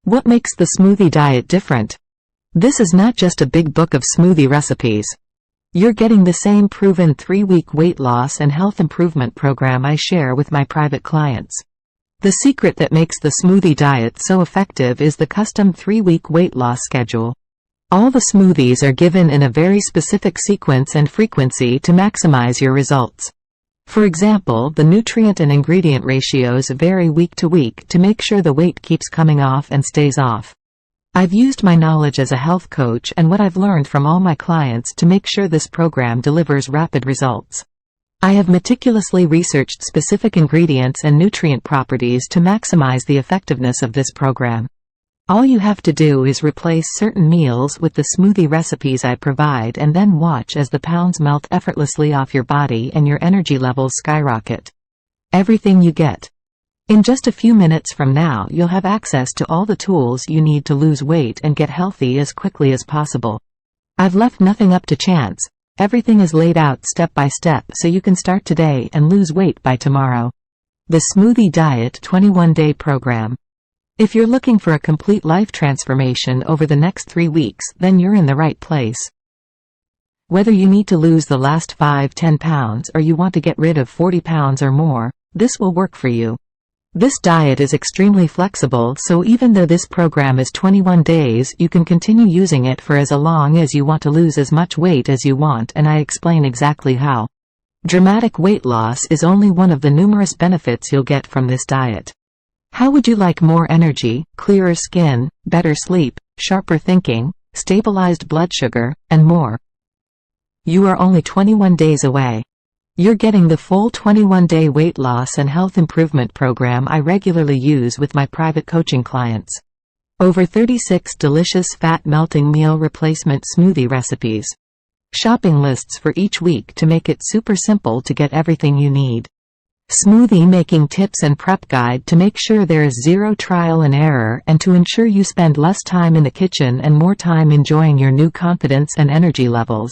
What makes the smoothie diet different? This is not just a big book of smoothie recipes. You're getting the same proven 3-week weight loss and health improvement program I share with my private clients. The secret that makes the smoothie diet so effective is the custom 3-week weight loss schedule. All the smoothies are given in a very specific sequence and frequency to maximize your results. For example, the nutrient and ingredient ratios vary week to week to make sure the weight keeps coming off and stays off. I've used my knowledge as a health coach and what I've learned from all my clients to make sure this program delivers rapid results. I have meticulously researched specific ingredients and nutrient properties to maximize the effectiveness of this program. All you have to do is replace certain meals with the smoothie recipes I provide and then watch as the pounds melt effortlessly off your body and your energy levels skyrocket. Everything you get. In just a few minutes from now, you'll have access to all the tools you need to lose weight and get healthy as quickly as possible. I've left nothing up to chance. Everything is laid out step by step so you can start today and lose weight by tomorrow. The Smoothie Diet 21-Day Program. If you're looking for a complete life transformation over the next 3 weeks, then you're in the right place. Whether you need to lose the last 5-10 pounds or you want to get rid of 40 pounds or more, this will work for you. This diet is extremely flexible, so even though this program is 21 days, you can continue using it for as long as you want to lose as much weight as you want, and I explain exactly how. Dramatic weight loss is only one of the numerous benefits you'll get from this diet. How would you like more energy, clearer skin, better sleep, sharper thinking, stabilized blood sugar, and more? You are only 21 days away. You're getting the full 21-day weight loss and health improvement program I regularly use with my private coaching clients. Over 36 delicious fat-melting meal replacement smoothie recipes. Shopping lists for each week to make it super simple to get everything you need. Smoothie making tips and prep guide to make sure there is zero trial and error and to ensure you spend less time in the kitchen and more time enjoying your new confidence and energy levels.